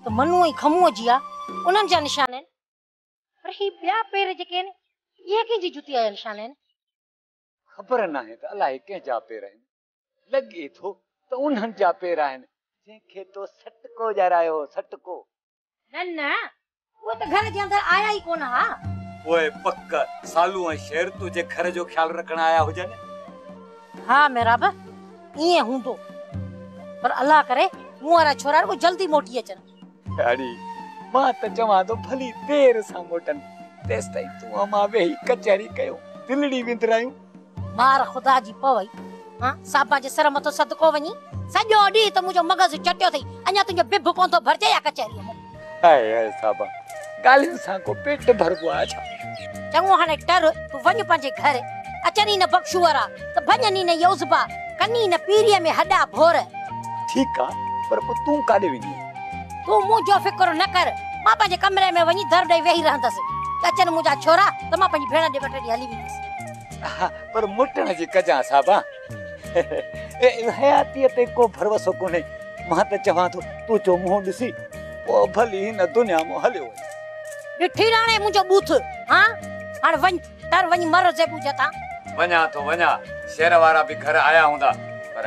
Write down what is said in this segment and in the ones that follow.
तो मनु ऐं खमूअ जी आ उन्हनि जा निशान आहिनि। पर ही ॿिया पेर जेके आहिनि इहे कंहिंजी जुतीअ जा निशान आहिनि? ख़बर नाहे त अलाए कंहिंजा पेर आहिनि, लॻे थो त उन्हनि जा पेर आहिनि जंहिंखे तो सटको ॼारायो, सटको। न न उहे त घर जे अंदरि आया ई कोन हा। ओए पक सालू ऐं शेर तुंहिंजे घर जो ख्याल रखण आया हुजनि। हाँ मेराब ईअं हूंदो, पर अल्लाह करे मूं वारा छोरा को जल्दी मोटी अचनि। ॾाढी मां त चवां थो भली देर सां मोटनि, तेसि ताईं तूं मां वेही कचहरी कयूं, दिलड़ी विंदरायूं। मार ख़ुदा जी पवई हां साबा जे सर मथो सदको वञी सॼो ॾींहुं त मुंहिंजो मग़ज़ चटियो अथई, अञा तुंहिंजो बिभ कोन थो भरजे या कचहरीअ में। हाय हाय साबा ॻाल्हियुनि सां को पेट भरबो आहे छा? चङो हाणे टर तूं वञ पंहिंजे घर, अचनी न बख्शू वारा त भञनी न यौज़बा, कनी न पीरीअ में हॾा भोर। ठीकु आहे, पर पोइ तूं काॾे वेंदी? तूं मुंहिंजो फिक्र न कर, मां पंहिंजे कमरे में वञी दर ॾेई वेही रहंदसि। अचनि मुंहिंजा छोरा त मां पंहिंजी भेण जे वटि हली वेंदसि। पर मुटण जी कजां साबा, हयातीअ ते को भरवसो कोन्हे। मां त चवां थो तूं जो मुंहुं ॾिसी पोइ भली हिन दुनिया में हलियो वञे। ॾिठी हाणे मुंहिंजो बूथ हां, हाणे वञ तर वञी मर जे पूजा ता। वञा थो वञा, शेर वारा बि घर आया हूंदा, पर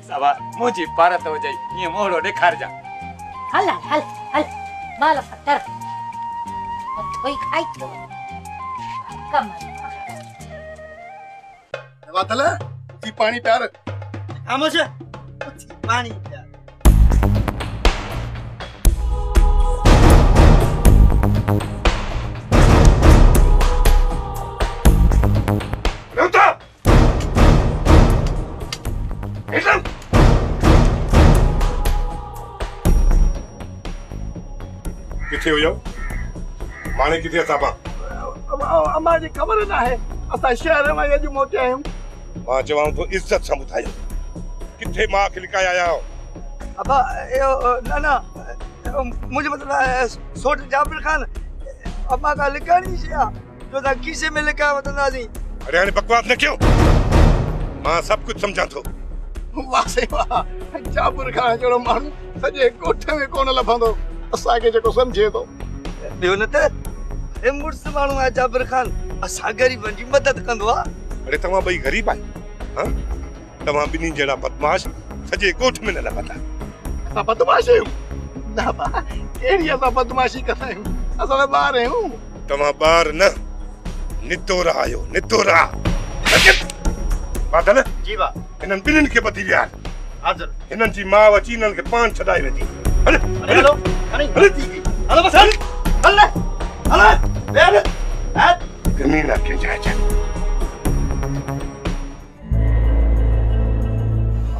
साबा मुंहिंजी पारत हुजे ईअं मोहड़ो ॾेखारजां। हल हल हल माल फटर कोई खाई थो कम वातल थी पानी प्यार आमोश थी पानी प्यार रुता एकदम किथे हो जाओ माने किथे साबा अम्मा जी खबर ना है असा शहर में अज मोटे आयो। मां चवां तो इज्जत सां ॿुधायो किथे मां खे लिकाए आया हो? अबा ना मुझे मतलब सोट जाबिर खान अम्मा का लिकानी छिया जो ता किसे में लिका बता दी। अरे हाणे बकवास न कयो, मां सब कुछ समझा थो। वाह से वाह, जाबिर खान जड़ो मानू सजे कोठ में कोन लभंदो, असा के जको समझे तो बियो न त ए मुर्स मानू आ जाबिर खान असा गरीबन जी मदद कंदो आ। अरे तव्हां ॿई गरीब आहियो, हां तव्हां ॿिन्ही जहिड़ा बदमाश सॼे ॻोठ में न लभंदा। असां बदमाश आहियूं? न बा कहिड़ी असां बदमाशी कंदा आहियूं, असां ॿार आहियूं। तव्हां ॿार न नितोरा आहियो, नितोरा। बादल जी बा हिननि ॿिन्हिनि खे ॿधी विया। हाज़िर। हिननि जी माउ अची हिननि खे पान छॾाए वेंदी। हल हलो हलो हलो बस हल हल हल बेल ज़मीन के जायजा।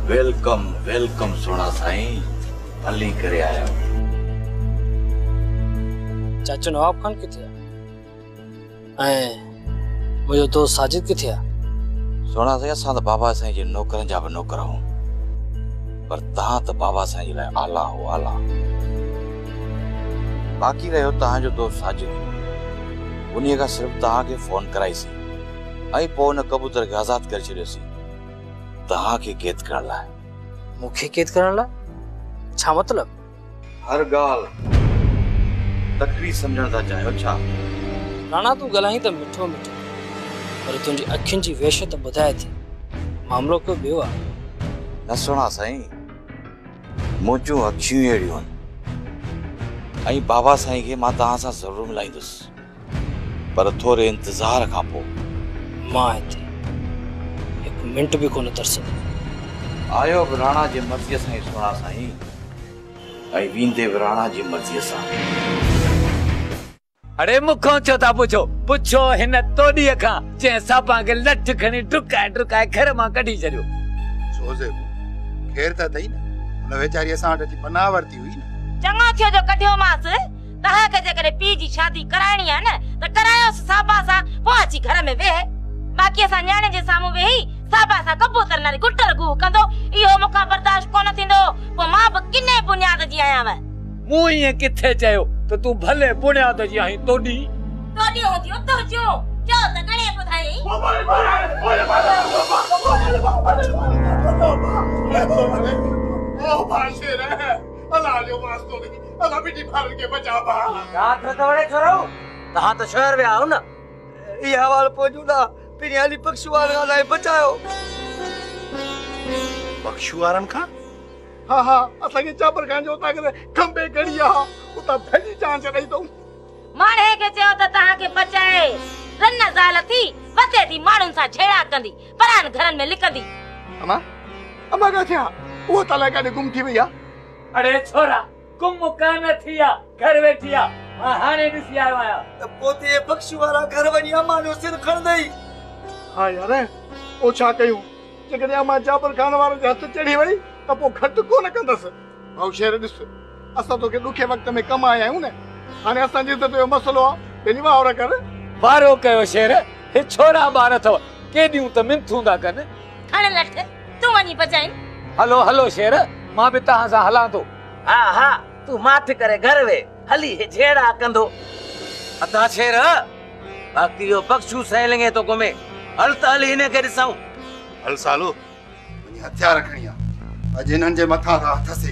वेलकम वेलकम सोना साईं, हली करे आया। चाचो नवाब खान किथे ऐं मुझे दोस्त साजिद किथे आ? सोना साईं असां त बाबा साईं जे नौकरनि जा बि नौकर आहियूं, पर तव्हां त बाबा साईं जे लाइ आला हो आला। बाक़ी रहियो तव्हांजो दोस्त साजिद, उन्हीअ खां सिर्फ़ु तव्हांखे फोन कराईसीं ऐं पोइ हुन कबूतर खे आज़ाद करे छॾियोसीं तव्हांखे कैद करण लाइ। मूंखे कैद करण लाइ? छा मतलब? हर ॻाल्हि तकड़ी सम्झण था चाहियो छा? राणा तूं ॻाल्हाई त मिठो मिठो, पर तुंहिंजी अखियुनि जी वहशत ॿुधाए थी मामलो को ॿियो आहे। न सोना साईं, मुंहिंजूं अखियूं अहिड़ियूं आहिनि ऐं बाबा साईं खे मां तव्हां सां ज़रूरु मिलाईंदुसि, पर थोरे इंतज़ार खां पोइ। मां हिते हिकु मिंट बि कोन तरसंदो। आयो बि राणा जी मर्ज़ीअ सां ई सोना साईं, ऐं वेंदे बि राणा जी मर्ज़ीअ सां। अरे मुखों छो था पुछो? पुछो हिन तोड़ीअ खां जंहिं साबा खे लठ खणी डुकाए डुकाए घर मां कढी छॾियो। सोज़े खेर त अथई न, हुन वेचारी असां वटि अची पनाह वरिती हुई न। चङो थियो जो कढियो मांस। तहां के जेकॾहिं पीउ जी शादी कराइणी आहे न त करायोसि साबा सां, पोइ अची घर में वेह। बाक़ी असां न्याणे जे साम्हूं वेही साबा सां कबूतर नाले गुटर गू कंदो, इहो मूंखां बर्दाश्त कोन थींदो। पोइ मां बि किने बुनियाद जी आहियां। मूं ईअं किथे चयो त तूं भले बुनियाद जी आहीं? तोड़ी हूंदी उतो चो त घणे ॿुधाई। ओ भाषे रे अला जो वास्तो नहीं असा बिटी फारन के बचा बा रात में कवड़े छोरो तहां तो शहर में आओ ना ये हवाल पोजुदा पिरियाली पक्षवाल गाना बचायो बख्शुआरन का हाँ हाँ असा के जाबर खान जो ताकरे खंबे गड़िया उता भजी जान चढ़ाई तो माणे के चयो त तहां के बचाए रन ज़ाल थी वते थी माण्हुनि सां छेड़ा कंदी परान घरनि में लिकंदी अमा अमा का थिया वो तला का गुम थी भैया अरे छोरा गुम कान थिया घर वेठिया हां हाने ॾिसी आयो आया त पोते बख्शु वाला घर वनी अमा जो सिर खण दई हां यार ओ छा कयूं जकरे अमा जाबर खान वारो हथ चढ़ी वई त पो घट कोन कंदस भाऊ शेर ॾिस असा तो के दुखे वक्त में कम आया हूं ने हाने असा जी तो मसलो आ बेनी वावरा कर वारो कयो शेर हे छोरा बार थव केडियूं त मिंथूंदा कन खण लठ तू वनी बचाई हलो हलो शेर मां भी तहां सां हलां तो हाँ हाँ तू माथ करे घर वे हली झेड़ा कंदो अता शेर बाकी यो बख्शू सहेलेंगे तो घुमे हल त हल हिने के ॾिसूं हल सालो वनी हथियार खणी आ अज इन्हनि जे मथां खां हथ से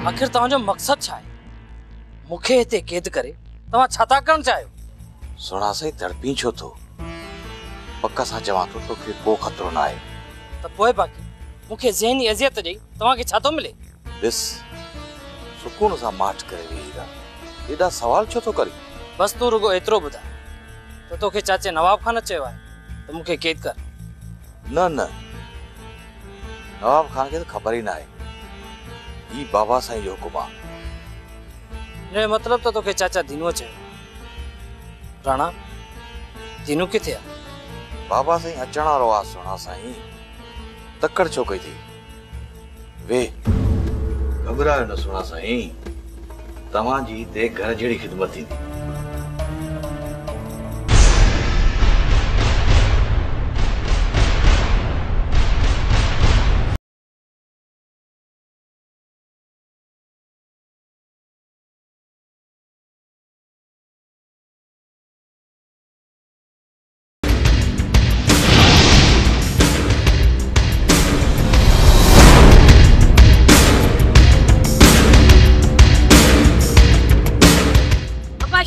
आखिर तव्हांजो मकसद छा आहे मूंखे हिते कैद करे तव्हां छा था करणु चाहियो सुणा सही तड़पी छो थो पक्का सां चवां थो तोखे को खतरो न आहे त पोइ बाक़ी मूंखे ज़हनी अज़ियत ॾेई तव्हांखे छा थो मिले ॾिस सुकून सां माठ करे वेही रह एॾा सवाल छो थो करी बस तूं रुगो एतिरो ॿुधाए त तोखे चाचे नवाब खान चयो आहे त मूंखे कैद कर न न नवाब खान खे त ख़बर ई न आहे ही बाबा साईं जो हुकुम आहे हिन जो मतिलबु त तोखे चाचा दीनूअ चयो राणा दीनू किथे आहे बाबा साईं अचण वारो आहे सुणा साईं तकड़ छो कई थी वे घबरायो न सुणा साईं तव्हांजी हिते घर जहिड़ी ख़िदमत थींदी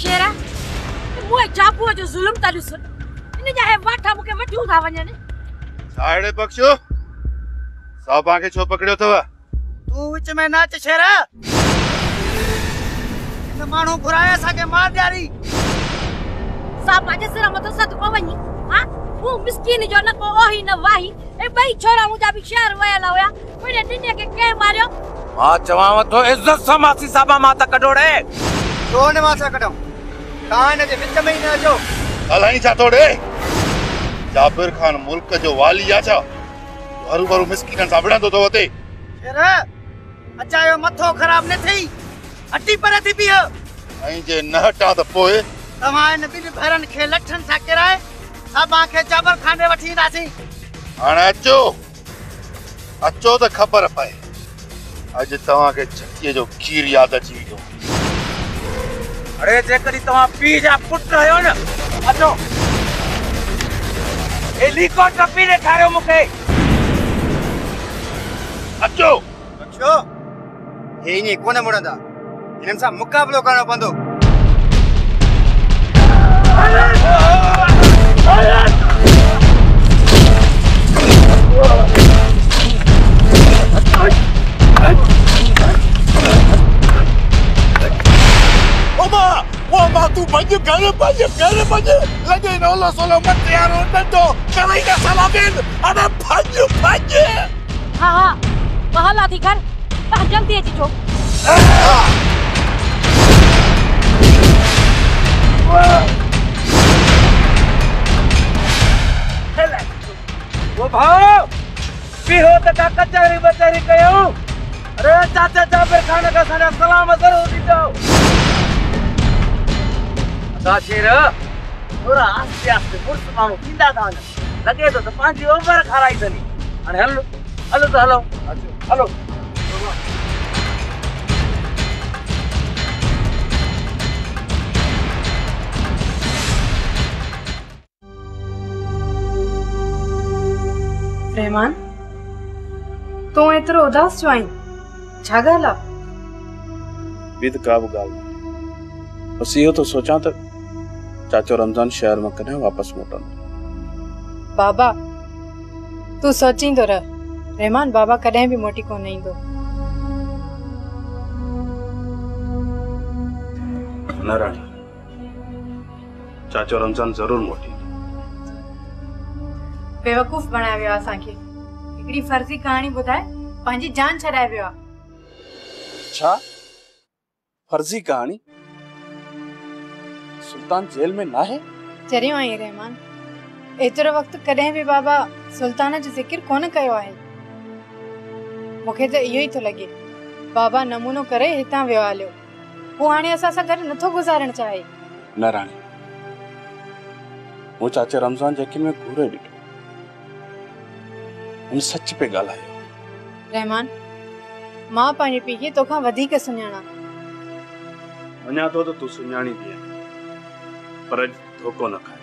शेरा मुए चापूअ जो ज़ुल्म त ॾिस इन जा हे वाठा मूंखे वठियूं था वञनि साड़े बख्शो साहबा के छो पकड़ियो थव तू विच में नाच शेरा इन माण्हू घुराए असांखे मार ॾियारी साहब जे सिर मथो सदको वञी हां वो मिस्किन जो न को ओही न वाही ए ॿई छोरा मुंहिंजा बि शहर वयल हुया मुंहिंजे ॾिने खे कंहिं मारियो मां चवांव थो इज्जत सां मासी साहबा मां त कढोड़े छो न मां सां कढूं तव्हां हिन जे विच में ई न अचो अलाही छा थो ॾे जाबिर खान मुल्क जो वाली आ छा हरू भरू मिस्किननि सां विढ़ंदो थो वते शेरा अचायो मथो ख़राब न थई हटी पर थी बीह ऐं जे न हटां त पोइ तव्हां इन ॿिनि भेरनि खे लठनि सां किराए साहबा खे जाबर खाने वठी ईंदासीं हाणे अचो अचो त ख़बर पए अॼु तव्हांखे छतीअ जो खीर यादि अची वेंदो अरे जेकॾहिं तव्हां पीउ जा पुट आहियो न अचो हेलीकॉप्टर पी ॾेखारियो मूंखे अचो छो हे ईअं कोन मुड़ंदा हिननि सां मुक़ाबिलो करणो पवंदो Oma, tu banyak gara lagi nolak soal mati yang itu kalau ini salah bin ada banyak हाँ हाँ वहाला थी कर तव्हां जल्दी अची छो वो भाव पीहो त का कचहरी बचहरी कयो अरे चाचा जाबिर खान का सारा सलाम जरूर दीजो शेर थोड़ा आस्ते आस्ते मुर्स माण्हू थींदा था वञनि लॻे थो त पंहिंजी उमिरि खाराई अथनी हाणे हलो हलो त हलो हलो रहमान तूं एतिरो उदास छो आहीं छा ॻाल्हि आहे? ॿी त का बि ॻाल्हि न, बस इहो तो सोचां त चाचो रमज़ान शहर में कॾहिं वापस मोटंदो। बाबा तू सोचींदो रह, रहमान बाबा कॾहिं भी मोटी कोन ईंदो। न राणी, चाचो रमज़ान जरूर मोटी। बेवकूफ़ बनाया वियो असांखे। हिकिड़ी फर्ज़ी कहानी ॿुधाए पंहिंजी जान छॾाए वियो आहे। छा फर्जी कहानी? सुल्तान जेल में ना है? चरियो आई रहमान, एतिरो वक़्तु कॾहिं बि बाबा सुल्तान जो ज़िक्र कोन कयो आहे। मूंखे त इहो ई थो लॻे बाबा नमूनो करे हितां वियो हलियो, हू हाणे असां सां गॾु नथो गुज़ारण चाहे। न राणी, वो चाचा रमज़ान यकीन में घूरे ॾिठो, हुन सच पे ॻाल्हायो। रहमान, मां पंहिंजे पीउ खे तोखां वधीक सुञाणा। मञा थो त तूं सुञाणी बि आहे, पर धोखो न खाए।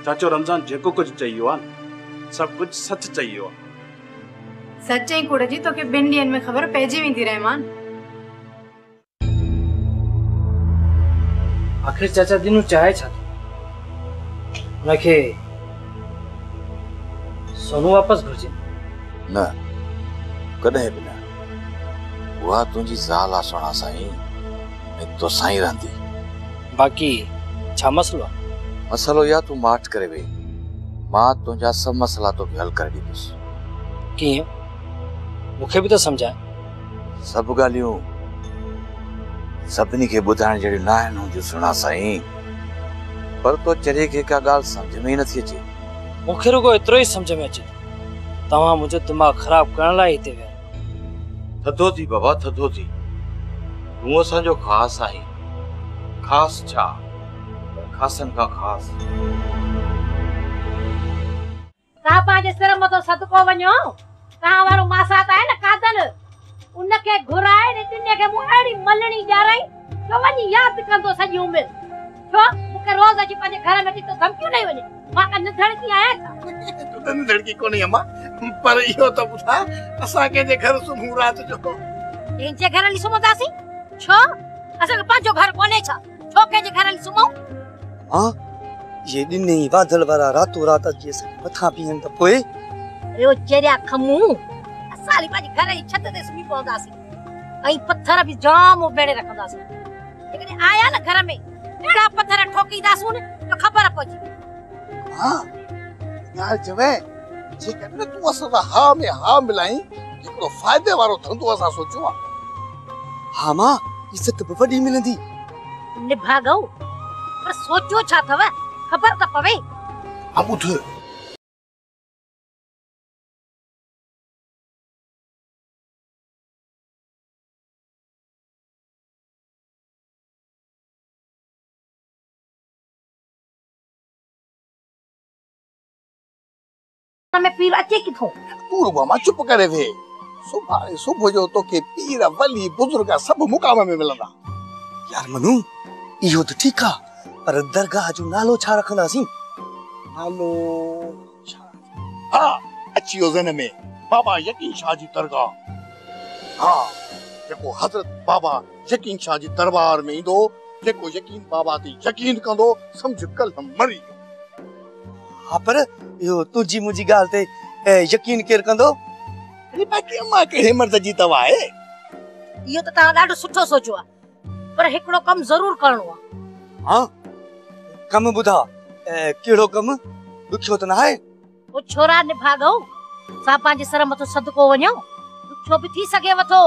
चाचो रमज़ान जेको कुछ चयो आहे न, सब कुछ सच चयो आहे। सच ऐं कूड़ जी तोखे 2 ॾींहनि में ख़बर पइजी वेंदी रहमान। आखिर चाचा दिनू चाहे छा? उनखे सोनू वापस घुर्जे? न, कॾहिं बि न। उहा तुंहिंजी ज़ाल आहे सोना साईं, ऐं तोसां ई रहंदी। बाक़ी छा मसलो आहे? मसलो या तूं माठ करे वे, मां तुंहिंजा सभु मसला तोखे हल करे ॾींदुसि। कीअं? मूंखे बि त सम्झाए। सभु ॻाल्हियूं सभिनी खे ॿुधाइण जहिड़ियूं न आहिनि मुंहिंजूं सोना साईं, पर तो चरे खे का ॻाल्हि सम्झ में ई नथी अचे। मूंखे रुगो एतिरो ई सम्झ में अचे तव्हां मुंहिंजो दिमाग़ ख़राब करण लाइ हिते विया। थधो थी बाबा, थधो थी। तूं असांजो ख़ासि आहीं। ख़ासि छा, ख़ासनि खां ख़ासि। तव्हां पंहिंजे सिर मथो सदको वञो, तव्हां वारो मासात आहे न कादल, उनखे घुराए ने तिने खे मूं अहिड़ी मलणी ॼाराई जो वञी यादि कंदो सॼी उमिरि। छो मूंखे रोज़ अची पंहिंजे घर में ॾिठो धमकियूं ॾेई वञे, मां का निधड़की आहियां छा? तूं त निधड़की कोन्हे अम्मा, पर इहो त ॿुधा असां कंहिंजे घर सुम्हूं राति जो? कंहिंजे घर हली सुम्हंदासीं? छो असांखे पंहिंजो घर कोन्हे छा? छो कंहिंजे घर हली सुम्हूं? हाँ, ये ॾिने बादल वारा रातों रात अची असां मथां बीहनि त पोइ? ॿियो चरिया खमूं असां हली पंहिंजे घर जी छत ते सुम्ही पवंदासीं, ऐं पत्थर बि जाम उबेड़े रखंदासीं। जेकॾहिं आया न घर में अहिड़ा पत्थर ठोकींदासूं न त ख़बर पइजी। हाँ, ॻाल्हि चवे जेकॾहिं तूं असां सां हा में हा मिलाई हिकिड़ो फ़ाइदे वारो धंधो असां सोचियो आहे। हा मां, इज़त बि वॾी मिलंदी। निभागो, पर सोचियो छा अथव? ख़बर त पवे। अब ॿुध, में पीर अचे किथों? तू रुगो मां चुप करे वे। सुभाणे सुबुह जो तोखे पीर वली बुजुर्ग सभु मुकाम में मिलंदा। यार मनू, इहो त ठीकु आहे, पर दरगाह जो नालो छा रखंदासीं? नालो हाँ, अची वियो ज़हन में, बाबा यकीन शाह जी दरगाह। हाँ, जेको हज़रत बाबा यकीन शाह जी दरबार में ईंदो, जेको यकीन बाबा ते यकीन कंदो, सम्झ कल्ह मरी वियो। हाँ, पर इहो तुंहिंजी मुंहिंजी ॻाल्हि ते यकीन केरु कंदो? अरे बाक़ी अम्मा कहिड़े मर्द जी तवा आहे? इहो त तव्हां ॾाढो सुठो सोचियो आहे, पर हिकिड़ो कमु ज़रूर करणो आहे। हाँ, कमु ॿुधा, कहिड़ो कमु? ॾुखियो त न आहे? ओ छोरा निभागो, सा पंहिंजे सर मथो सदको वञो, ॾुखियो बि थी सघे वठो,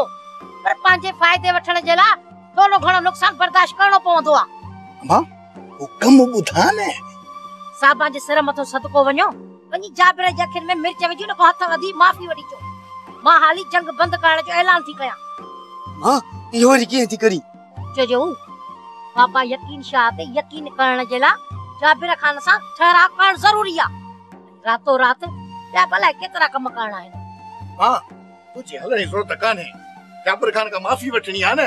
पर पंहिंजे फ़ाइदे वठण जे लाइ थोरो घणो नुक़सान बर्दाश्त करणो पवंदो आहे। अम्मा, वो कमु ॿुधा न। सा पंहिंजे सिर मथो सदको वञो, वञी जाबिर जी अखियुनि में मिर्च विझी उनखां हथ वधी माफ़ी वठी चो, मां हाली जंग बंदि करण जो ऐलान थी कयां। मां इहो वरी कीअं थी करी? चओ बाबा यकीन शाह ते यकीन करण जे लाइ जाबिर खान सां ठहराव करणु ज़रूरी आहे। रातों रात ॿिया भला केतिरा कम करणा आहिनि। मां तुंहिंजी हलण जी ज़रूरत कान्हे, जाबिर खान खां माफ़ी वठणी आहे न।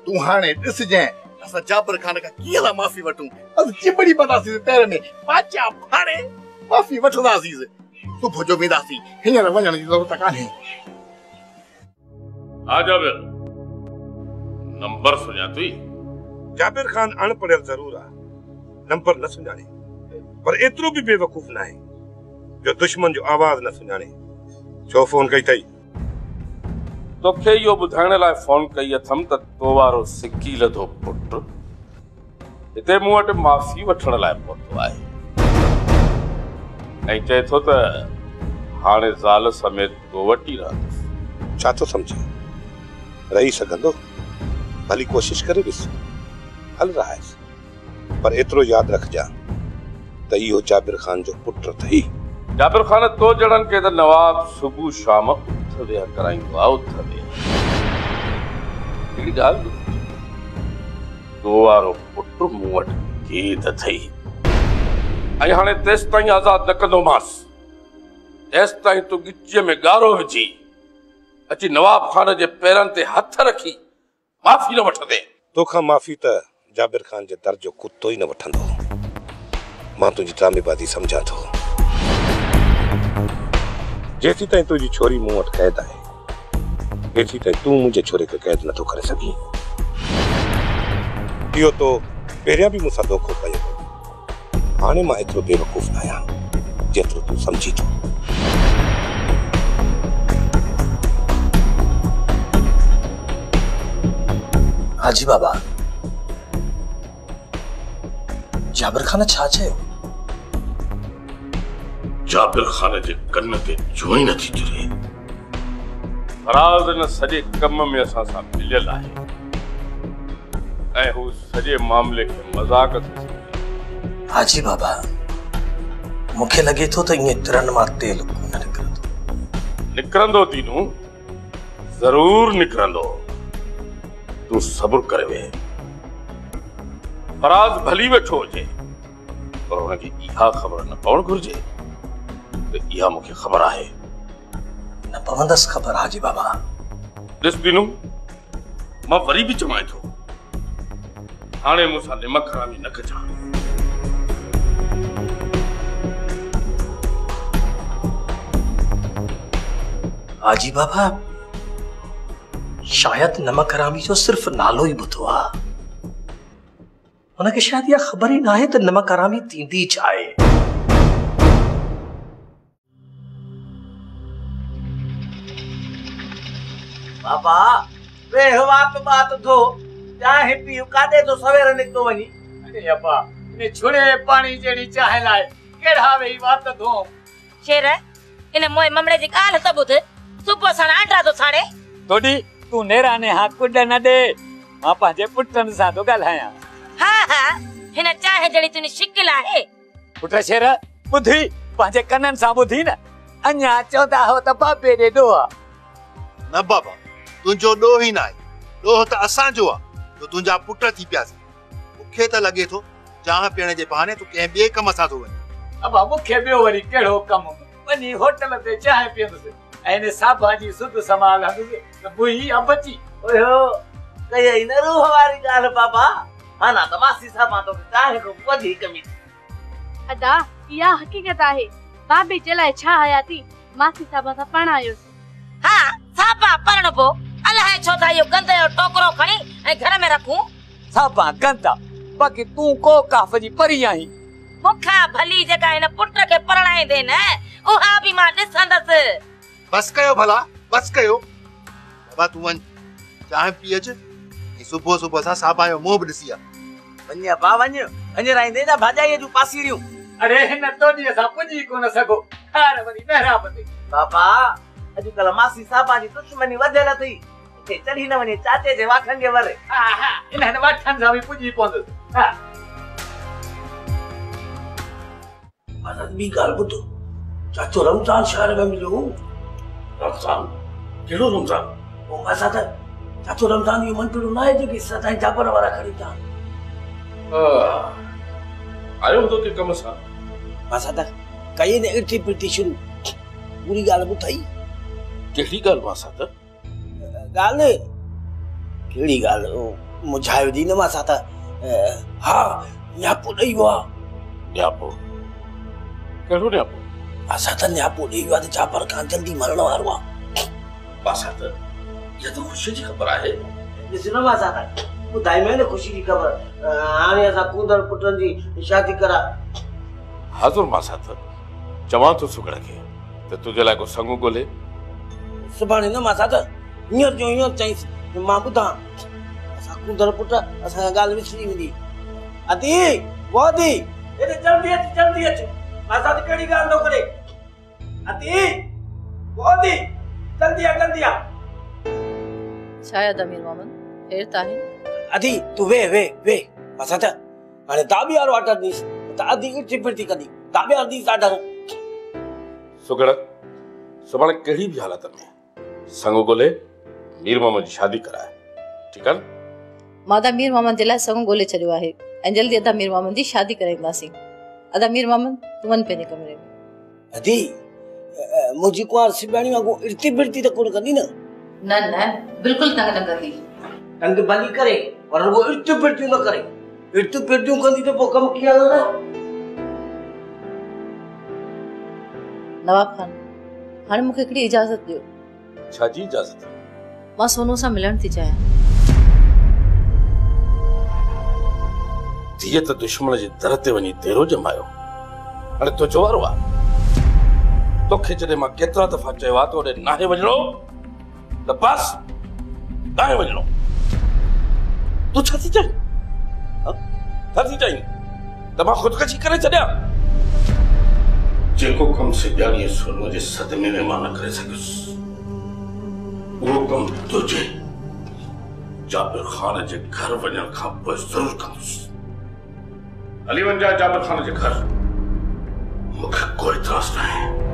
तूं हाणे ॾिसजांइ असां जाबिर खान खां कीअं था माफ़ी वठूं। असां चिमड़ी पवंदासीं पैर में, पाचा फाड़े माफ़ी वठंदासीं। सुबुह जो वेंदासीं, हींअर वञण जी ज़रूरत कान्हे। आ जाबिर नंबर सुञा थी। जाबिर खान अनपढ़ियल जरूर आहे, नंबर न सुञाणे, पर एतिरो बि बेवकूफ़ न आहे जो दुश्मन जो आवाज़ न सुञाणे। छो फोन कई अथई? तोखे इहो ॿुधाइण लाइ फोन कई अथमि त तो वारो सिकी लधो पुट हिते मूं वटि माफ़ी वठण लाइ पहुतो आहे ऐं चए थो त हाणे ज़ाल समेत तो वटि ई रहंदुसि। छा थो सम्झे? रही सघंदो? भली कोशिश करे ॾिस, हल रहाइसि, पर एतिरो यादि रखजां त इहो जाबिर खान जो पुट अथई। जाबिर खान तो ॼणनि खे त नवाब सुबुह शाम उथ वेह कराईंदो आहे, उथ वेह। हिकिड़ी ॻाल्हि तो वारो पुट मूं वटि क़ैद अथई ऐं हाणे तेसि ताईं आज़ादु न कंदोमांसि जेसि ताईं तूं गिचीअ में ॻारो विझी अची नवाब खान जे पेरनि ते हथ रखी माफ़ी न वठंदे। तोखां माफ़ी त जाबिर खान जे दर जो कुत्तो ई न वठंदो। मां तुंहिंजी ड्रामेबाज़ी सम्झां थो। जेसी ताईं तुंहिंजी छोरी मूं वटि क़ैद आहे, तेसी ताईं तूं मुंहिंजे छोरे खे क़ैद नथो करे सघीं। इहो तो पहिरियां बि मूंसां धोखो कयो हो। हाणे मां एतिरो बेवकूफ़ न आहियां जेतिरो तूं सम्झी थो। हाजी बाबा, जाबिर खान छा चयो? जाबिर खान जे कन ते जोई नथी चुरे। फराज़ न सॼे कम में असां सां मिलियल आहे ऐं हू सॼे मामले खे मज़ाक थो सम्झे। हाजी बाबा, मूंखे लॻे थो त ईअं तिरनि मां तेल कोन निकिरंदो। निकिरंदो तीनू, ज़रूर निकिरंदो। तूं सब्र करे वेह। फराज़ भली वेठो हुजे, पर हुनखे इहा ख़बर न पवणु घुरिजे त इहा मूंखे ख़बर आहे। न पवंदसि ख़बर हाजी बाबा। ॾिस तीनू, मां वरी बि चवां थो, हाणे मूंसां निमक हरामी न कजां। हाजी बाबा, शायदि नमक हरामी जो सिर्फ नालो ई ॿुधो आहे। हुनखे शायदि इहा ख़बर ई न आहे त नमक हरामी थींदी छा आहे। बाबा वे वात बात थो चाहे पीउ काॾे तो सवेर निकतो वनी। अरे अब्बा, ने छुड़े पानी जेड़ी चाहे लाए केड़ा वेई वात थो। शेर इन मोए ममड़े जी ॻाल्हि त ॿुध। सुबुह साण आंडा तो छाणे। तोडी तू नेरा ने हा कुड न दे, मां पंहिंजे पुटनि सां तो ॻाल्हायां। हा हा, हिन चाहे जड़ी तुनी शिकिल आहे। पुट शेर ॿुधी पंहिंजे कननि सां ॿुधी न। अञा चवंदा हो त बाबे ॾे ॾोह। न बाबा, तुंहिंजो ॾोह ई न आहे, ॾोह त असांजो आहे जो तुंहिंजा पुट थी पियासीं। मूंखे त लॻे थो चाह पीअण जे बहाने तूं कंहिं ॿिए कम सां थो वञे। अब्बा मूंखे ॿियो वरी कहिड़ो कमु? वञी होटल ते चांहि पीअंदुसि ऐं इन साबा जी सुध संभाल हंदुसि त बुही अबची। ओहो, कई न रूह वारी ॻाल्हि बाबा। हाना त मासी साहब तो चाहे को वधीक मिली। अदा इहा हकीकत आहे। बाबे जे लाइ छा हयाती मासी साहब सां पढ़ायोसि। हा, साबा परणबो अलाए छो था इहो गंद जो टोकरो खणी ऐं घर में रखूं। साबा गंदा, बाक़ी तूं को काफ जी परी आहीं। मुखा भली जेका हिन पुट खे परणाए दे न, उहा बि मां ॾिसंदसि। बस कयो भला, बस कयो। बाबा तूं वञ, चांहि पी अच ऐं सुबुह सुबुह सां साबा जो मुंहुं बि ॾिसी आ। वञ बा वञ, वञ राईंदे ना भाॼाईअ जूं पासीरियूं। अरे हिन तोॾीअ सां पुॼी कोन सघो। खार वरी महिराबती। बाबा अॼुकल्ह मासी साहब जी दुश्मनी वधियल अथई। हिते चढ़ी न वञे चाचे जे वाठनि जे वर। हा हा, इन्हनि वाठनि सां बि पुॼी पवंदुसि। हा, मदद ॿी ॻाल्हि ॿुधो, चाचो रमज़ान शहर में मिलियो। रमज़ान? कहिड़ो रमज़ान? ओ मां सां चाचो रमज़ान इहो मंटड़ो न आहे जेके सदाईं जाबर वारा खणी था। आयो हूंदो के कम सां। मां सां कई ने इठी पिटी शुरू। पूरी ॻाल्हि ॿुधाई। कहिड़ी ॻाल्हि मां सां त? ॻाल्हि कहिड़ी ॻाल्हि मुझायो दी न मां सां त। हा, न्यापो ॾेई वियो आहे। न्यापो? कहिड़ो न्यापो? असां त न्यापो ॾेई वियो आहे त जाबर खान जल्दी मरण वारो आहे। असां त ये तो ख़ुशी जी ख़बर आहे। ॾिसो न मासा ॿुधाई न ख़ुशी जी ख़बर हाणे असां कूंदड़ पुटनि जी शादी करा। हाज़ुर मासा त चवां थो सुगड़ खे त तुंहिंजे लाइ को संग ॻोल्हे। सुभाणे न मासा त हींअर जो हींअर चईंसि मां ॿुधां असां कूंदड़ पुट असांजी ॻाल्हि विसरी वेंदी। अदी वो अदी एॾे जल्दी अच मासा त कहिड़ी ॻाल्हि थो करे। अदी वो अदी जल्दी आ शायद अमीर मोहम्मद फिर ताहे अदी तू वे मासा त हाणे दाबी वारो ऑर्डर ॾीस त अदी इठी फिरती कदी दाबी वारो ॾीस ऑर्डर। सुगड़ सुभाणे कहिड़ी बि हालत में संग ॻोल्हे मीर मोहम्मद जी शादी कराए, ठीकु आहे न? मां त मीर मोहम्मद जे लाइ संग ॻोल्हे छॾियो आहे ऐं जल्दी अदा मीर मोहम्मद जी शादी कराईंदासीं। अदा मीर मोहम्मद तूं वञ पंहिंजे कमरे में। अदी मुंहिंजी कुंवार सिबाणी वांगुरु इर्ती बिर्ती त कोन कंदी न? न बिल्कुलु तंग न कंदी। तंग भली करे पर वो इर्ती बिर्तियूं न करे। इर्ती बिर्तियूं कंदी त पोइ कमु कीअं हलंदो? नवाब खान हाणे मूंखे हिकिड़ी इजाज़त ॾियो। छा जी इजाज़त? मां सोनू सां मिलण थी चाहियां। धीअ त दुश्मन जे दर ते वञी तेरो जमायो, हाणे तुंहिंजो वारो आहे। तोखे जॾहिं मां केतिरा दफ़ा चयो आहे त होॾे नाहे वञिणो त बस नाहे वञिणो। तूं छा थी चईं? छा थी चईं त मां ख़ुदकशी करे छॾियां? जेको कमु सिजाणीअ सोनूअ जे सदमे में मां न करे सघियुसि उहो कमु तुंहिंजे जाबिर ख़ान जे घर वञण खां पोइ ज़रूरु कंदुसि। हली वञ जाबिर ख़ान जे घर, मूंखे कोई इतराज़ न आहे।